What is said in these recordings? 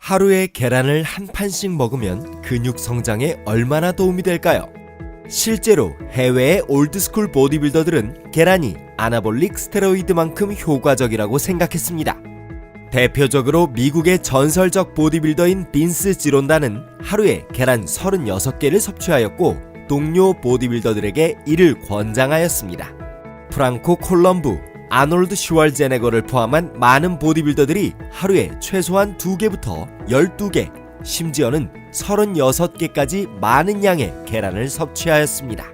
하루에 계란을 한 판씩 먹으면 근육 성장에 얼마나 도움이 될까요? 실제로 해외의 올드스쿨 보디빌더들은 계란이 아나볼릭 스테로이드만큼 효과적이라고 생각했습니다. 대표적으로 미국의 전설적 보디빌더인 빈스 지론다는 하루에 계란 36개를 섭취하였고 동료 보디빌더들에게 이를 권장하였습니다. 프랑코 콜럼부, 아놀드 슈왈제네거를 포함한 많은 보디빌더들이 하루에 최소한 2개부터 12개, 심지어는 36개까지 많은 양의 계란을 섭취하였습니다.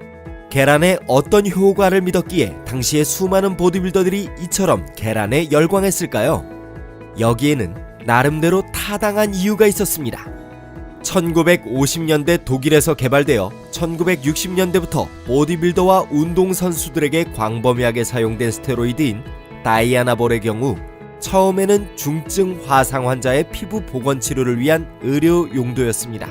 계란에 어떤 효과를 믿었기에 당시의 수많은 보디빌더들이 이처럼 계란에 열광했을까요? 여기에는 나름대로 타당한 이유가 있었습니다. 1950년대 독일에서 개발되어 1960년대부터 보디빌더와 운동선수들에게 광범위하게 사용된 스테로이드인 다이아나볼의 경우 처음에는 중증 화상 환자의 피부 보건 치료를 위한 의료 용도였습니다.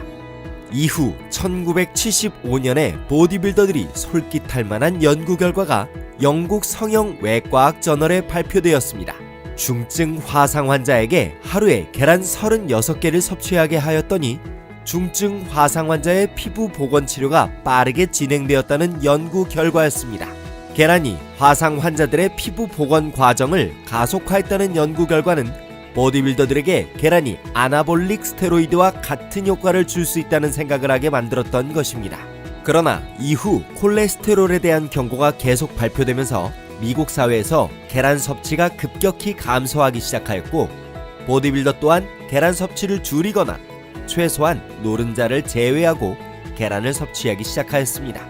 이후 1975년에 보디빌더들이 솔깃할 만한 연구 결과가 영국 성형 외과학 저널에 발표되었습니다. 중증 화상 환자에게 하루에 계란 36개를 섭취하게 하였더니 중증 화상 환자의 피부 보건 치료가 빠르게 진행되었다는 연구 결과였습니다. 계란이 화상 환자들의 피부 보건 과정을 가속화했다는 연구 결과는 보디빌더들에게 계란이 아나볼릭 스테로이드와 같은 효과를 줄 수 있다는 생각을 하게 만들었던 것입니다. 그러나 이후 콜레스테롤에 대한 경고가 계속 발표되면서 미국 사회에서 계란 섭취가 급격히 감소하기 시작하였고 보디빌더 또한 계란 섭취를 줄이거나 최소한 노른자를 제외하고 계란을 섭취하기 시작하였습니다.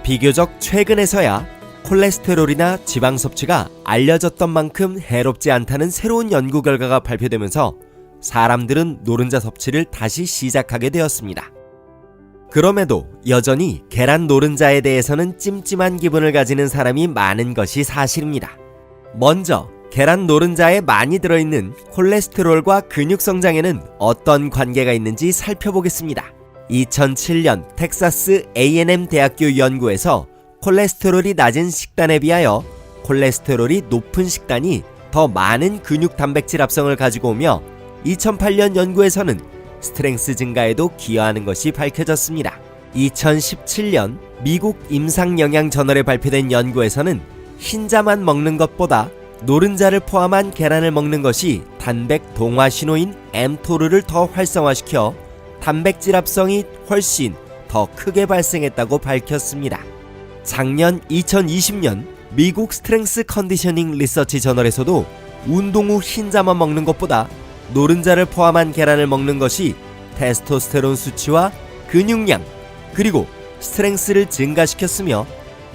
비교적 최근에서야 콜레스테롤이나 지방 섭취가 알려졌던 만큼 해롭지 않다는 새로운 연구 결과가 발표되면서 사람들은 노른자 섭취를 다시 시작하게 되었습니다. 그럼에도 여전히 계란 노른자에 대해서는 찜찜한 기분을 가지는 사람이 많은 것이 사실입니다. 먼저 계란 노른자에 많이 들어있는 콜레스테롤과 근육 성장에는 어떤 관계가 있는지 살펴보겠습니다. 2007년 텍사스 A&M 대학교 연구에서 콜레스테롤이 낮은 식단에 비하여 콜레스테롤이 높은 식단이 더 많은 근육 단백질 합성을 가지고 오며 2008년 연구에서는 스트렝스 증가에도 기여하는 것이 밝혀졌습니다. 2017년 미국 임상영양 저널에 발표된 연구에서는 흰자만 먹는 것보다 노른자를 포함한 계란을 먹는 것이 단백 동화 신호인 mTOR를 더 활성화시켜 단백질 합성이 훨씬 더 크게 발생했다고 밝혔습니다. 작년 2020년 미국 스트렝스 컨디셔닝 리서치 저널에서도 운동 후 흰자만 먹는 것보다 노른자를 포함한 계란을 먹는 것이 테스토스테론 수치와 근육량 그리고 스트렝스를 증가시켰으며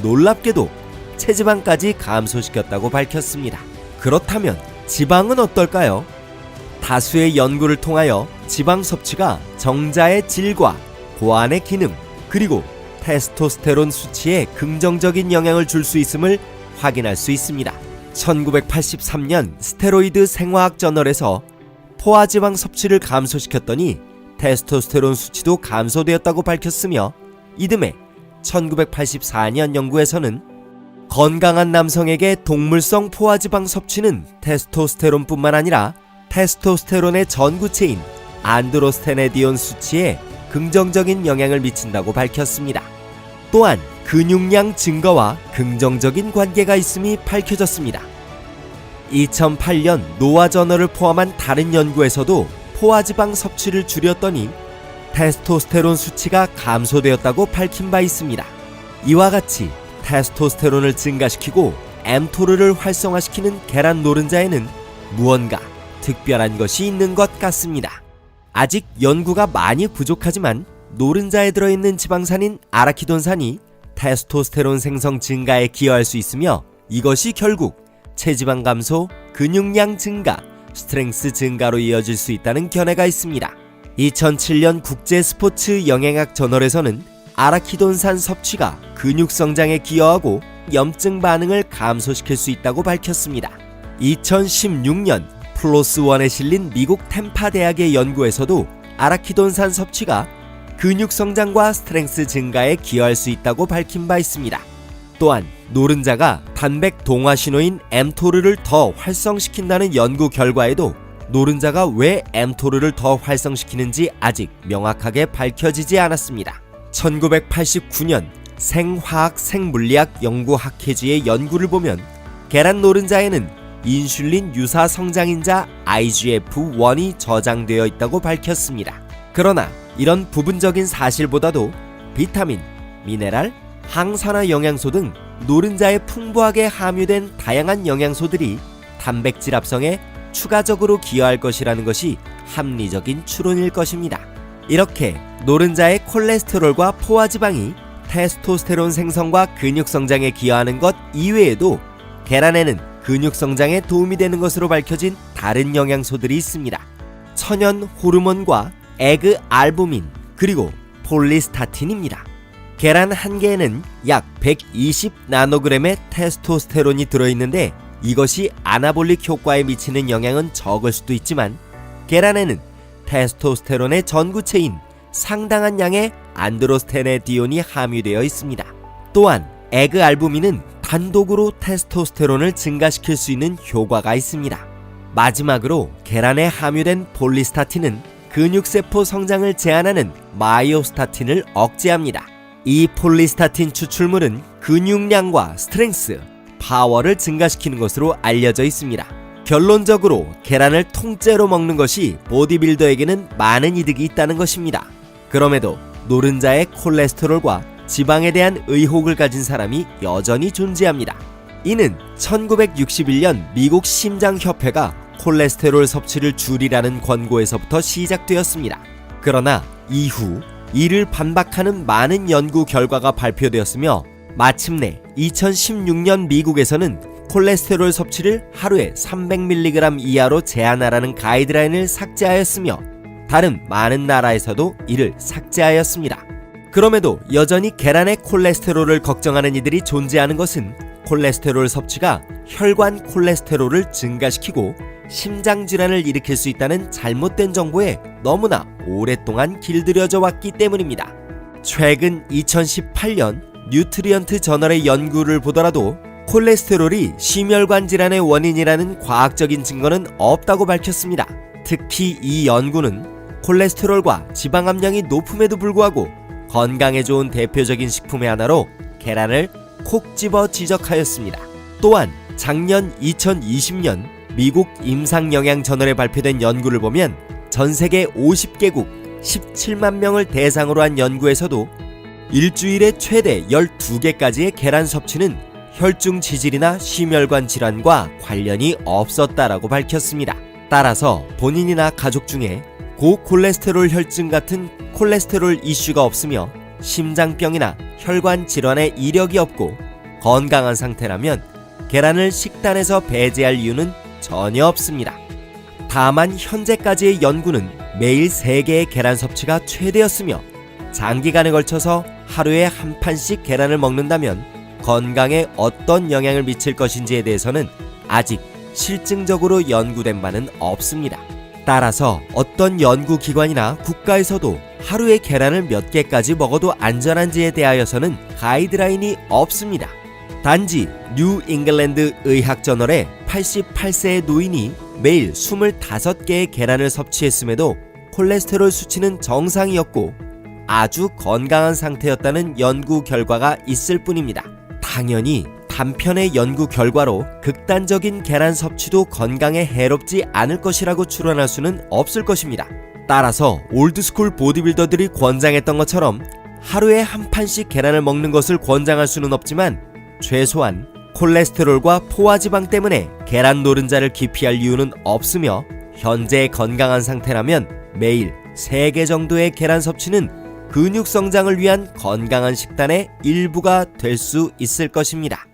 놀랍게도 체지방까지 감소시켰다고 밝혔습니다. 그렇다면 지방은 어떨까요? 다수의 연구를 통하여 지방 섭취가 정자의 질과 고안의 기능 그리고 테스토스테론 수치에 긍정적인 영향을 줄 수 있음을 확인할 수 있습니다. 1983년 스테로이드 생화학 저널에서 포화지방 섭취를 감소시켰더니 테스토스테론 수치도 감소되었다고 밝혔으며 이듬해 1984년 연구에서는 건강한 남성에게 동물성 포화지방 섭취는 테스토스테론뿐만 아니라 테스토스테론의 전구체인 안드로스테네디온 수치에 긍정적인 영향을 미친다고 밝혔습니다. 또한 근육량 증가와 긍정적인 관계가 있음이 밝혀졌습니다. 2008년 노화 저널을 포함한 다른 연구에서도 포화지방 섭취를 줄였더니 테스토스테론 수치가 감소되었다고 밝힌 바 있습니다. 이와 같이 테스토스테론을 증가시키고 mTOR를 활성화시키는 계란 노른자에는 무언가 특별한 것이 있는 것 같습니다. 아직 연구가 많이 부족하지만 노른자에 들어있는 지방산인 아라키돈산이 테스토스테론 생성 증가에 기여할 수 있으며 이것이 결국 체지방 감소, 근육량 증가, 스트렝스 증가로 이어질 수 있다는 견해가 있습니다. 2007년 국제 스포츠 영양학 저널에서는 아라키돈산 섭취가 근육 성장에 기여하고 염증 반응을 감소시킬 수 있다고 밝혔습니다. 2016년 플로스1에 실린 미국 템파 대학의 연구에서도 아라키돈산 섭취가 근육 성장과 스트렝스 증가에 기여할 수 있다고 밝힌 바 있습니다. 또한 노른자가 단백 동화 신호인 mTOR를 더 활성시킨다는 연구 결과에도 노른자가 왜 mTOR를 더 활성시키는지 아직 명확하게 밝혀지지 않았습니다. 1989년 생화학 생물리학 연구학회지의 연구를 보면 계란 노른자에는 인슐린 유사 성장인자 IGF-1이 저장되어 있다고 밝혔습니다. 그러나 이런 부분적인 사실보다도 비타민, 미네랄, 항산화 영양소 등 노른자에 풍부하게 함유된 다양한 영양소들이 단백질 합성에 추가적으로 기여할 것이라는 것이 합리적인 추론일 것입니다. 이렇게 노른자의 콜레스테롤과 포화지방이 테스토스테론 생성과 근육 성장에 기여하는 것 이외에도 계란에는 근육 성장에 도움이 되는 것으로 밝혀진 다른 영양소들이 있습니다. 천연 호르몬과 에그 알부민 그리고 폴리스타틴입니다. 계란 한 개에는 약 120 나노그램의 테스토스테론이 들어있는데 이것이 아나볼릭 효과에 미치는 영향은 적을 수도 있지만 계란에는 테스토스테론의 전구체인 상당한 양의 안드로스테네디온이 함유되어 있습니다. 또한 에그 알부민은 단독으로 테스토스테론을 증가시킬 수 있는 효과가 있습니다. 마지막으로 계란에 함유된 폴리스타틴은 근육세포 성장을 제한하는 마이오스타틴을 억제합니다. 이 폴리스타틴 추출물은 근육량과 스트렝스, 파워를 증가시키는 것으로 알려져 있습니다. 결론적으로 계란을 통째로 먹는 것이 보디빌더에게는 많은 이득이 있다는 것입니다. 그럼에도 노른자의 콜레스테롤과 지방에 대한 의혹을 가진 사람이 여전히 존재합니다. 이는 1961년 미국 심장협회가 콜레스테롤 섭취를 줄이라는 권고에서부터 시작되었습니다. 그러나 이후 이를 반박하는 많은 연구 결과가 발표되었으며 마침내 2016년 미국에서는 콜레스테롤 섭취를 하루에 300mg 이하로 제한하라는 가이드라인을 삭제하였으며 다른 많은 나라에서도 이를 삭제하였습니다. 그럼에도 여전히 계란의 콜레스테롤을 걱정하는 이들이 존재하는 것은 콜레스테롤 섭취가 혈관 콜레스테롤을 증가시키고 심장질환을 일으킬 수 있다는 잘못된 정보에 너무나 오랫동안 길들여져 왔기 때문입니다. 최근 2018년 뉴트리언트 저널의 연구를 보더라도 콜레스테롤이 심혈관 질환의 원인이라는 과학적인 증거는 없다고 밝혔습니다. 특히 이 연구는 콜레스테롤과 지방 함량이 높음에도 불구하고 건강에 좋은 대표적인 식품의 하나로 계란을 콕 집어 지적하였습니다. 또한 작년 2020년 미국 임상영양 저널에 발표된 연구를 보면 전 세계 50개국 17만 명을 대상으로 한 연구에서도 일주일에 최대 12개까지의 계란 섭취는 혈중 지질이나 심혈관 질환과 관련이 없었다라고 밝혔습니다. 따라서 본인이나 가족 중에 고콜레스테롤 혈증 같은 콜레스테롤 이슈가 없으며 심장병이나 혈관 질환의 이력이 없고 건강한 상태라면 계란을 식단에서 배제할 이유는 전혀 없습니다. 다만 현재까지의 연구는 매일 3개의 계란 섭취가 최대였으며 장기간에 걸쳐서 하루에 한 판씩 계란을 먹는다면 건강에 어떤 영향을 미칠 것인지에 대해서는 아직 실증적으로 연구된 바는 없습니다. 따라서 어떤 연구기관이나 국가에서도 하루에 계란을 몇 개까지 먹어도 안전한지에 대하여서는 가이드라인이 없습니다. 단지 뉴 잉글랜드 의학저널에 88세의 노인이 매일 25개의 계란을 섭취했음에도 콜레스테롤 수치는 정상이었고 아주 건강한 상태였다는 연구 결과가 있을 뿐입니다. 당연히 단편의 연구 결과로 극단적인 계란 섭취도 건강에 해롭지 않을 것이라고 추론할 수는 없을 것입니다. 따라서 올드스쿨 보디빌더들이 권장했던 것처럼 하루에 한 판씩 계란을 먹는 것을 권장할 수는 없지만 최소한 콜레스테롤과 포화지방 때문에 계란 노른자를 기피할 이유는 없으며 현재 건강한 상태라면 매일 3개 정도의 계란 섭취는 근육 성장을 위한 건강한 식단의 일부가 될 수 있을 것입니다.